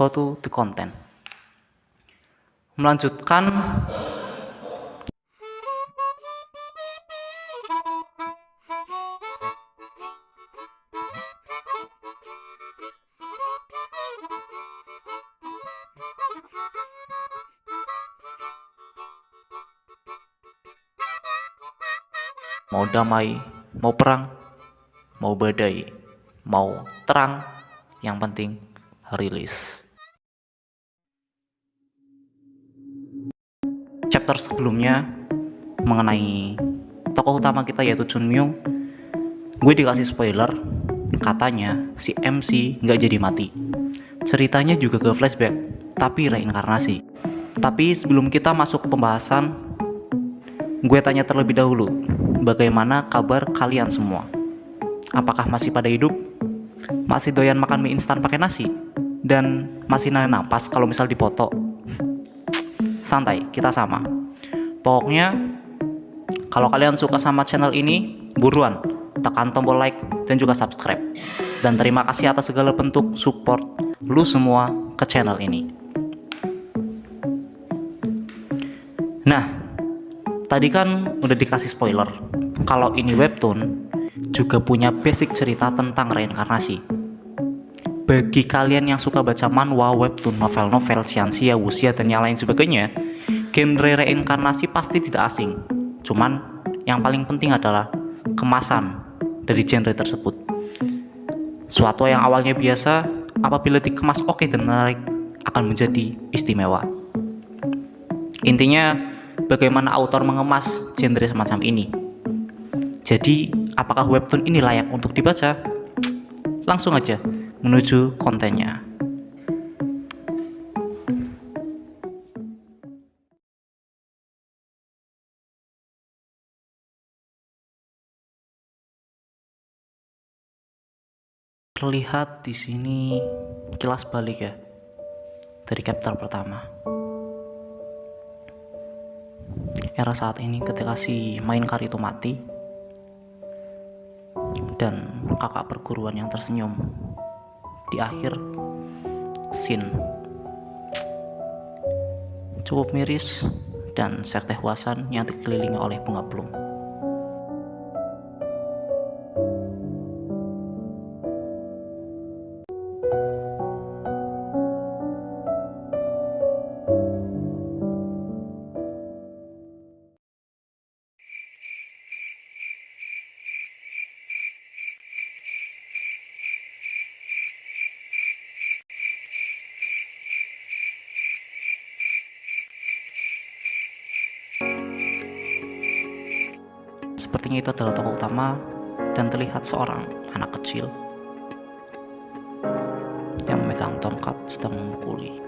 go to the content. Melanjutkan mau damai, mau perang, mau badai, mau terang, yang penting rilis. Chapter sebelumnya mengenai tokoh utama kita yaitu Chun Myung, gue dikasih spoiler, katanya si MC nggak jadi mati. Ceritanya juga ke flashback, tapi reinkarnasi. Tapi sebelum kita masuk ke pembahasan, gue tanya terlebih dahulu, bagaimana kabar kalian semua? Apakah masih pada hidup? Masih doyan makan mie instan pakai nasi? Dan masih nahan napas kalau misal dipoto? Santai, kita sama. Pokoknya kalau kalian suka sama channel ini, buruan tekan tombol like dan juga subscribe. Dan terima kasih atas segala bentuk support lu semua ke channel ini. Nah, tadi kan udah dikasih spoiler kalau ini webtoon juga punya basic cerita tentang reinkarnasi. Bagi kalian yang suka baca manhwa, webtoon, novel-novel, xianxia, wuxia, dan yang lain sebagainya, genre reinkarnasi pasti tidak asing. Cuman yang paling penting adalah kemasan dari genre tersebut. Suatu yang awalnya biasa, apabila dikemas oke dan menarik, akan menjadi istimewa. Intinya, bagaimana autor mengemas genre semacam ini. Jadi, apakah webtoon ini layak untuk dibaca? Langsung aja menuju kontennya. Terlihat di sini kilas balik ya dari chapter pertama. Era saat ini ketika si main kar itu mati dan kakak perguruan yang tersenyum di akhir scene cukup miris, dan sekte Hwasan yang dikelilingi oleh bunga plum. Sepertinya itu adalah tokoh utama, dan terlihat seorang anak kecil yang memegang tongkat sedang memukuli.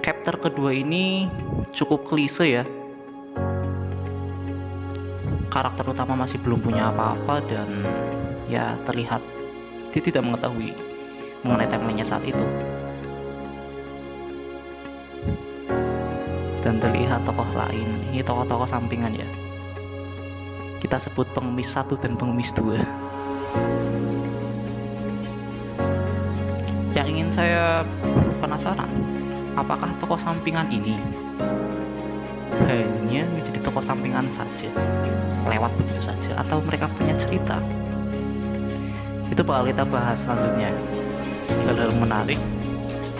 Chapter kedua ini cukup klise ya. Karakter utama masih belum punya apa-apa, dan ya terlihat dia tidak mengetahui mengenai timeline-nya saat itu. Dan terlihat tokoh lain, ini tokoh-tokoh sampingan ya, kita sebut pengemis 1 dan pengemis 2. Yang ingin saya penasaran, apakah tokoh sampingan ini hanya menjadi tokoh sampingan saja, lewat begitu saja, atau mereka punya cerita? Itu bakal kita bahas selanjutnya. Hal-hal menarik,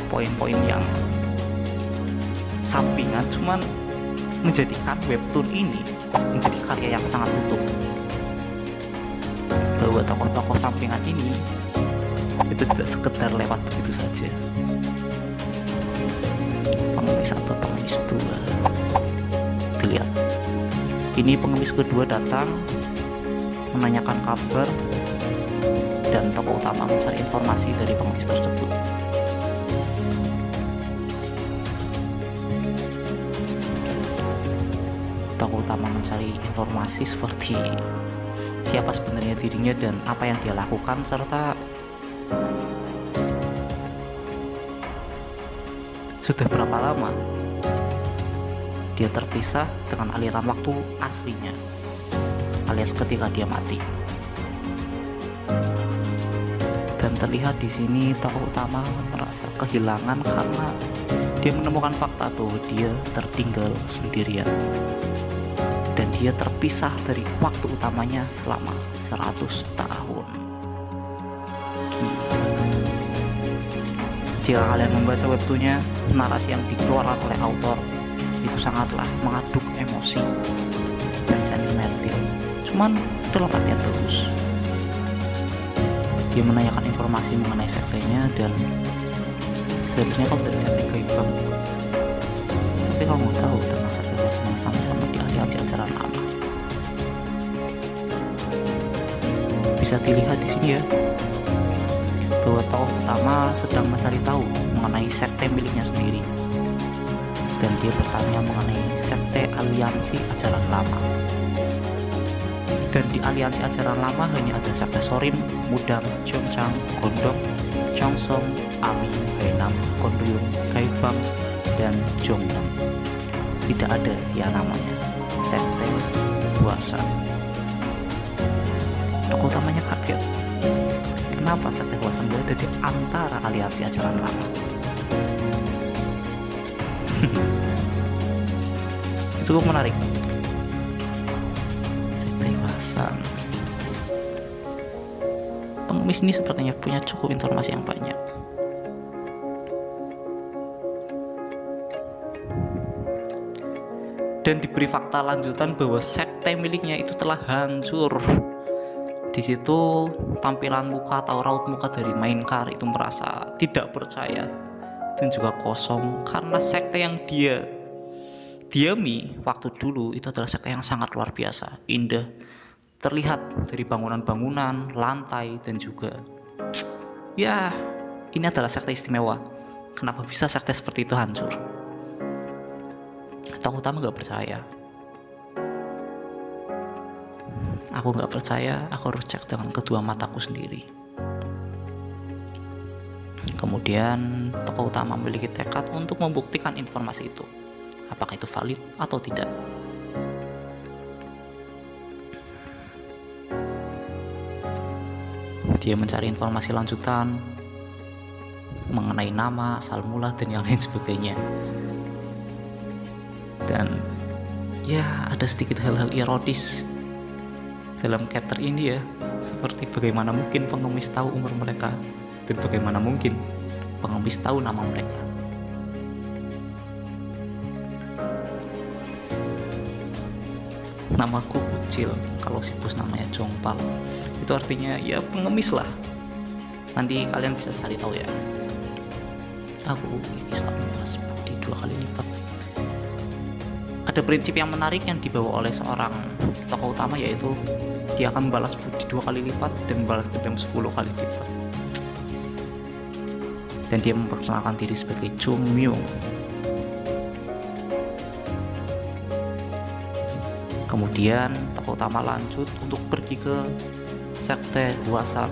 poin-poin yang sampingan cuman menjadikan webtoon ini menjadi karya yang sangat utuh. Bahwa tokoh-tokoh sampingan ini itu tidak sekedar lewat begitu saja. Pengemis 1, pengemis 2. Dilihat, ini pengemis kedua datang menanyakan kabar, dan tokoh utama mencari informasi dari pengemis tersebut. Tokoh utama mencari informasi seperti siapa sebenarnya dirinya dan apa yang dia lakukan, serta sudah berapa lama dia terpisah dengan aliran waktu aslinya, alias ketika dia mati. Dan terlihat di sini tokoh utama merasa kehilangan karena dia menemukan fakta bahwa dia tertinggal sendirian dan dia terpisah dari waktu utamanya selama 100 tahun. Gila. Jika kalian membaca webtoonnya, narasi yang dikeluarkan oleh autor itu sangatlah mengaduk emosi dan sentimental, cuman dalam artian bagus. Dia menanyakan informasi mengenai sektenya dan seharusnya kau dari sekte Gaibang, tapi kau mau tahu tentang sekte yang sama-sama di aliansi ajaran lama. Bisa dilihat di sini ya, bahwa tokoh utama sedang mencari tahu mengenai sekte miliknya sendiri, dan dia bertanya mengenai sekte aliansi ajaran lama. Dan di aliansi ajaran lama hanya ada sekte Sorim, Mudam, Jeongchang, Gondok, Chongsong, Ami, Haenam, Konduyun, Gaibang, dan Jongnam. Tidak ada yang namanya sekte Hwasan. Tokoh utamanya kaget, kenapa sekte Hwasan berada di antara aliansi ajaran lama. Itu cukup menarik. Sekte Hwasan, pengemis ini sepertinya punya cukup informasi yang banyak. Dan diberi fakta lanjutan bahwa sekte miliknya itu telah hancur. Di situ tampilan muka atau raut muka dari main car itu merasa tidak percaya dan juga kosong karena sekte yang dia diami waktu dulu itu adalah sekte yang sangat luar biasa, indah, terlihat dari bangunan-bangunan, lantai, dan juga ya ini adalah sekte istimewa. Kenapa bisa sekte seperti itu hancur? Tokoh utama gak percaya. Aku gak percaya, aku harus cek dengan kedua mataku sendiri. Kemudian tokoh utama memiliki tekad untuk membuktikan informasi itu, apakah itu valid atau tidak. Dia mencari informasi lanjutan mengenai nama, asal mula, dan yang lain sebagainya. Dan ya ada sedikit hal-hal ironis dalam chapter ini ya, seperti bagaimana mungkin pengemis tahu umur mereka dan bagaimana mungkin pengemis tahu nama mereka. Namaku kecil, kalau si bos namanya Jongpal, itu artinya ya pengemis lah. Nanti kalian bisa cari tahu ya. Aku Islam seperti 2 kali lipat. Ada prinsip yang menarik yang dibawa oleh seorang tokoh utama, yaitu dia akan membalas budi 2 kali lipat dan membalas dendam 10 kali lipat. Dan dia memperkenalkan diri sebagai Jongmyo. Kemudian tokoh utama lanjut untuk pergi ke sekte Hwasan.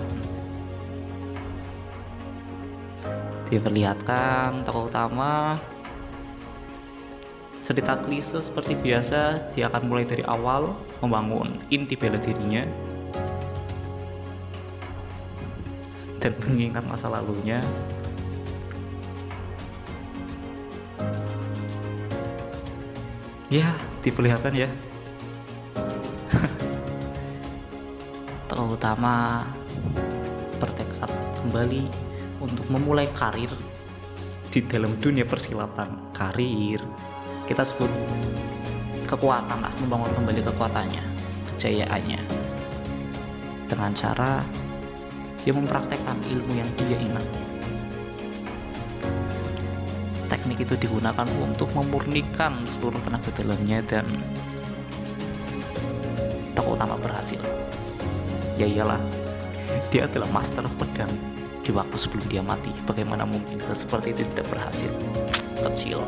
Diperlihatkan tokoh utama cerita klise seperti biasa. Dia akan mulai dari awal membangun inti bela dirinya dan mengingat masa lalunya. Ya, diperlihatkan ya. Tokoh utama bertekad kembali untuk memulai karir di dalam dunia persilatan. Karir kita sebut kekuatan lah, membangun kembali kekuatannya, kejayaannya, dengan cara dia mempraktekkan ilmu yang dia ingat. Teknik itu digunakan untuk memurnikan seluruh tenaga dalamnya dan tokoh utama berhasil. Ya iyalah, dia adalah master pedang di waktu sebelum dia mati. Bagaimana mungkin hal seperti itu tidak berhasil? Kecil.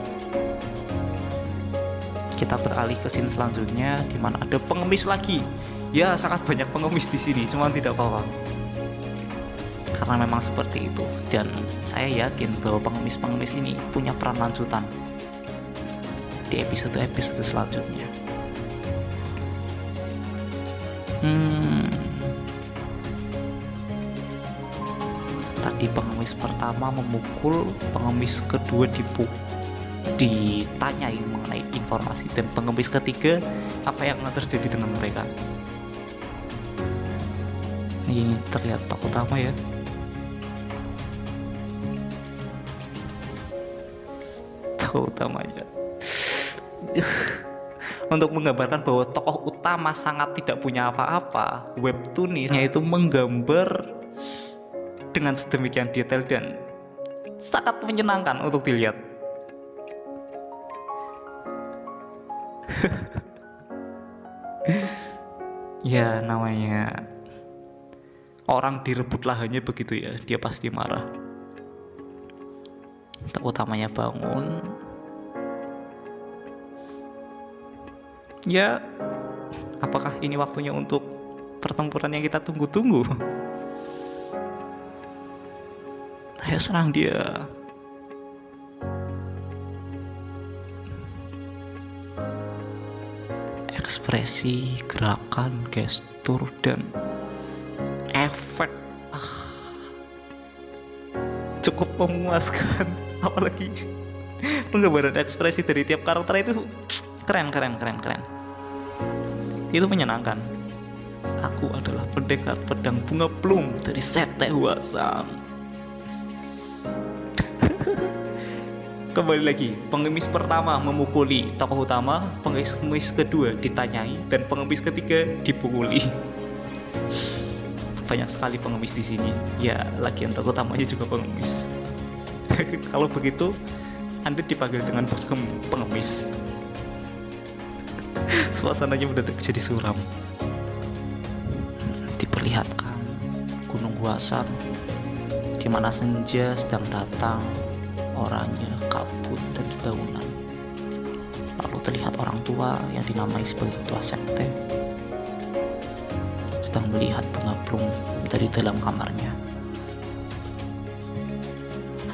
Kita beralih ke scene selanjutnya di mana ada pengemis lagi. Ya, sangat banyak pengemis di sini, cuma tidak apa-apa. Karena memang seperti itu, dan saya yakin bahwa pengemis-pengemis ini punya peran lanjutan di episode-episode selanjutnya. Tadi pengemis pertama memukul, pengemis kedua ditanyai mengenai informasi, dan pengemis ketiga apa yang terjadi dengan mereka. Ini terlihat tokoh utama ya. Tokoh utamanya untuk menggambarkan bahwa tokoh utama sangat tidak punya apa-apa, webtoonnya itu menggambar dengan sedemikian detail dan sangat menyenangkan untuk dilihat. Ya, namanya orang direbut lahannya begitu ya, dia pasti marah. Tokoh utamanya bangun. Ya, apakah ini waktunya untuk pertempuran yang kita tunggu-tunggu? Ayo serang dia. Ekspresi, gerakan, gestur, dan efek cukup memuaskan. Apalagi penggambaran ekspresi dari tiap karakter itu keren. Itu menyenangkan. Aku adalah pendekar pedang bunga plum dari Sekte Hwasang. Kembali lagi, pengemis pertama memukuli tokoh utama, pengemis kedua ditanyai, dan pengemis ketiga dipukuli. Banyak sekali pengemis di sini. Ya, lagian tokoh utamanya juga pengemis. Kalau begitu, Anda dipanggil dengan bos pengemis. Suasananya udah jadi suram. Diperlihatkan Gunung Hwasang di mana senja sedang datang, oranye, kabut, dan dedaunan. Lalu terlihat orang tua yang dinamai sebagai ketua sekte sedang melihat bunga plum dari dalam kamarnya.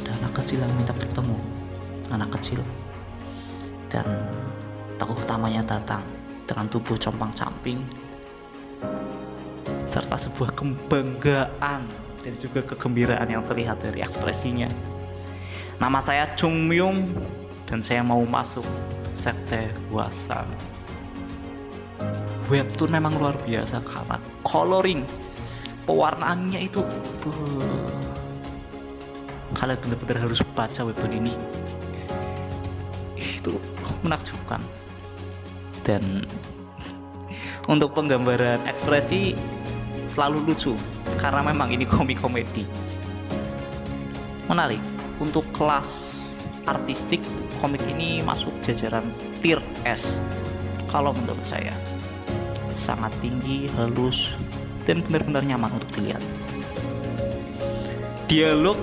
Ada anak kecil yang minta bertemu, anak kecil, dan tokoh utamanya datang dengan tubuh compang-camping serta sebuah kebanggaan dan juga kegembiraan yang terlihat dari ekspresinya. Nama saya Chung Myung dan saya mau masuk Sekte Hwasang. Webtoon memang luar biasa karena coloring, pewarnaannya itu kalian benar-benar harus baca webtoon ini. Itu menakjubkan. Dan untuk penggambaran ekspresi selalu lucu karena memang ini komedi. Menarik. Untuk kelas artistik, komik ini masuk jajaran tier S kalau menurut saya. Sangat tinggi, halus, dan benar-benar nyaman untuk dilihat. Dialog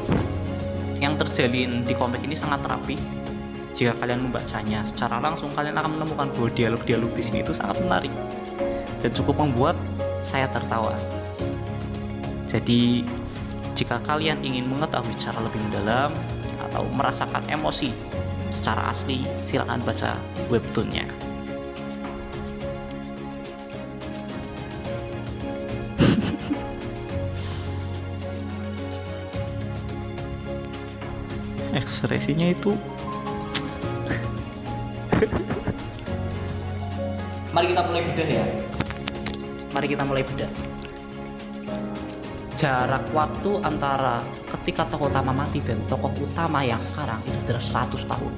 yang terjalin di komik ini sangat rapi. Jika kalian membacanya secara langsung, kalian akan menemukan bahwa dialog-dialog di sini itu sangat menarik dan cukup membuat saya tertawa. Jadi, jika kalian ingin mengetahui secara lebih mendalam atau merasakan emosi secara asli, silakan baca webtoonnya. Ekspresinya itu Mari kita mulai bedah. Jarak waktu antara ketika tokoh utama mati dan tokoh utama yang sekarang itu adalah 100 tahun.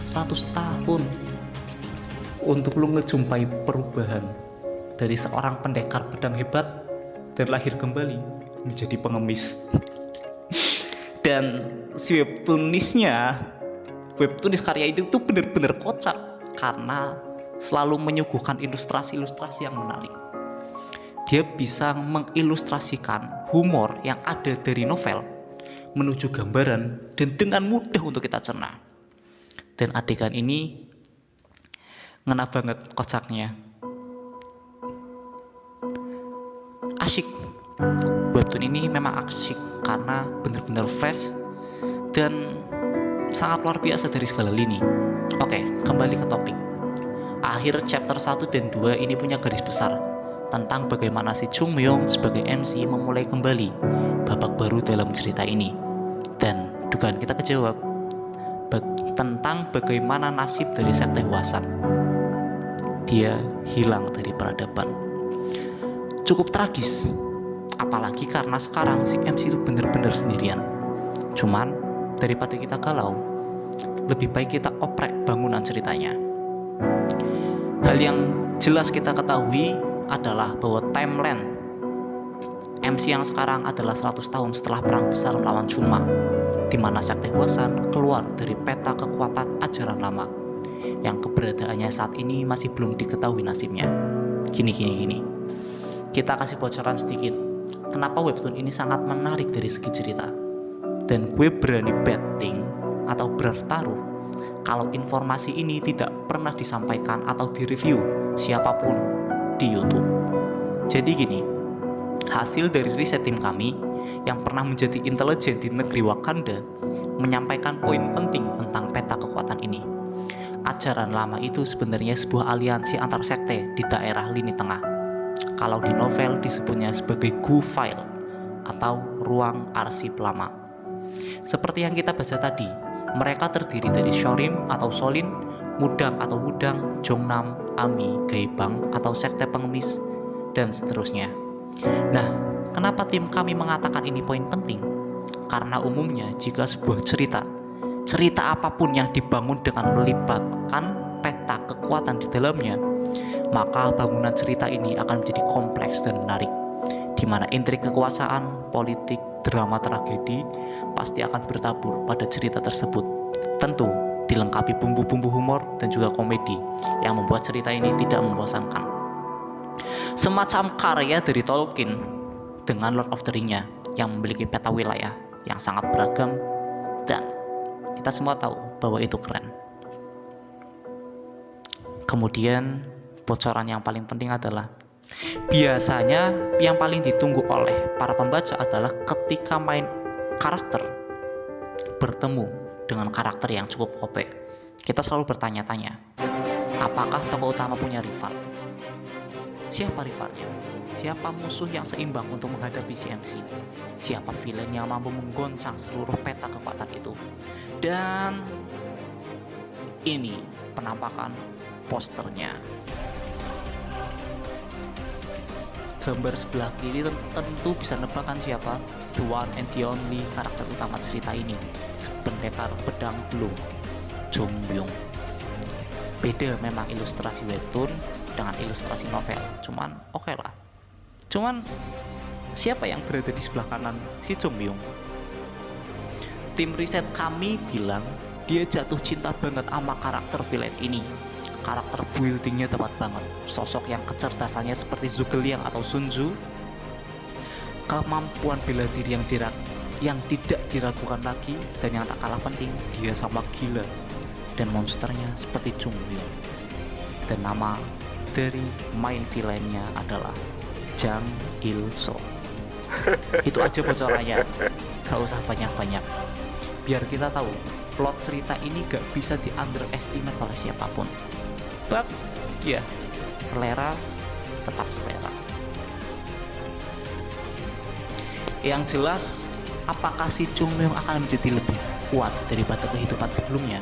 100 tahun untuk lu ngejumpai perubahan dari seorang pendekar pedang hebat dan lahir kembali menjadi pengemis. Dan si webtoonis karya itu tuh bener-bener kocak karena selalu menyuguhkan ilustrasi-ilustrasi yang menarik. Dia bisa mengilustrasikan humor yang ada dari novel menuju gambaran dan dengan mudah untuk kita cerna. Dan adegan ini ngena banget kocaknya. Asyik. Webtoon ini memang asyik karena benar-benar fresh dan sangat luar biasa dari segala lini. Oke, kembali ke topik. Akhir chapter 1 dan 2 ini punya garis besar. tentang bagaimana si Chung Myung sebagai MC memulai kembali babak baru dalam cerita ini. Dan dugaan kita kejawab tentang bagaimana nasib dari sekte Hwasan. Dia hilang dari peradaban. Cukup tragis, apalagi karena sekarang si MC itu benar-benar sendirian. Cuman daripada kita galau, lebih baik kita oprek bangunan ceritanya. Hal yang jelas kita ketahui adalah bahwa timeline MC yang sekarang adalah 100 tahun setelah perang besar melawan Chunma, di mana sekte Hwasan keluar dari peta kekuatan ajaran lama yang keberadaannya saat ini masih belum diketahui nasibnya. Gini. Kita kasih bocoran sedikit kenapa webtoon ini sangat menarik dari segi cerita. Dan gue berani betting atau bertaruh kalau informasi ini tidak pernah disampaikan atau direview siapapun di YouTube. Jadi gini, hasil dari riset tim kami yang pernah menjadi intelijen di negeri Wakanda menyampaikan poin penting tentang peta kekuatan ini. Ajaran lama itu sebenarnya sebuah aliansi antar sekte di daerah lini tengah. Kalau di novel disebutnya sebagai Gu File atau ruang arsip lama. Seperti yang kita baca tadi, mereka terdiri dari Shorim atau Solin, Mudang atau Wudang, Jongnam, Ami, Gaibang atau sekte pengemis, dan seterusnya. Nah, kenapa tim kami mengatakan ini poin penting? Karena umumnya jika sebuah cerita apapun yang dibangun dengan melibatkan peta kekuatan di dalamnya, maka bangunan cerita ini akan menjadi kompleks dan menarik, di mana intrik kekuasaan, politik, drama tragedi pasti akan bertabur pada cerita tersebut. Tentu dilengkapi bumbu-bumbu humor dan juga komedi yang membuat cerita ini tidak membosankan. Semacam karya dari Tolkien dengan Lord of the Ring-nya yang memiliki peta wilayah yang sangat beragam, dan kita semua tahu bahwa itu keren. Kemudian bocoran yang paling penting adalah biasanya yang paling ditunggu oleh para pembaca adalah ketika main karakter bertemu dengan karakter yang cukup OP. Kita selalu bertanya-tanya, apakah tokoh utama punya rival? Siapa rivalnya? Siapa musuh yang seimbang untuk menghadapi si MC? Siapa villain yang mampu menggoncang seluruh peta kekuatan itu? Dan ini penampakan posternya. Gambar sebelah kiri tentu bisa nebakkan siapa the one and the only karakter utama cerita ini, pendekar pedang belum, Chung Myung. Beda memang ilustrasi webtoon dengan ilustrasi novel, cuman oke lah. Cuman siapa yang berada di sebelah kanan si Chung Myung? Tim riset kami bilang dia jatuh cinta banget sama karakter villain ini. Karakter buildingnya tepat banget. Sosok yang kecerdasannya seperti Zhuge Liang atau Sun Tzu, kemampuan bela diri yang tidak diragukan lagi, dan yang tak kalah penting, dia sama gila. Dan monsternya seperti Chung Myung. Dan nama dari main villainnya adalah Jang Il-so. Itu aja bocorannya, gak usah banyak-banyak. Biar kita tahu plot cerita ini gak bisa di underestimate oleh siapapun. But ya, selera tetap selera. Yang jelas, apakah si Chung Myung akan menjadi lebih kuat daripada kehidupan sebelumnya?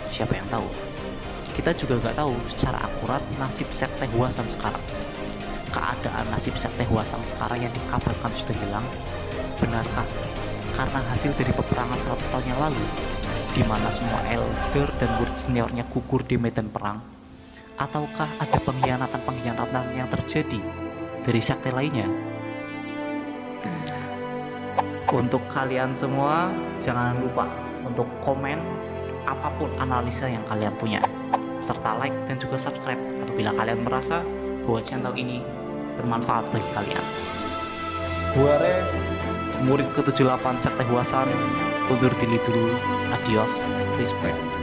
Siapa yang tahu? Kita juga gak tahu secara akurat nasib sekte Hwasan sekarang. Keadaan nasib sekte Hwasan sekarang yang dikabarkan sudah hilang, benarkah karena hasil dari peperangan 100 tahun yang lalu, di mana semua elder dan murid seniornya gugur di medan perang? Ataukah ada pengkhianatan yang terjadi dari sekte lainnya? Untuk kalian semua, jangan lupa untuk komen apapun analisa yang kalian punya, serta like dan juga subscribe apabila kalian merasa bahwa channel ini bermanfaat bagi kalian. Gua Re, murid ke-78 sekte Hwasan, undur diri dulu. Adios, respect.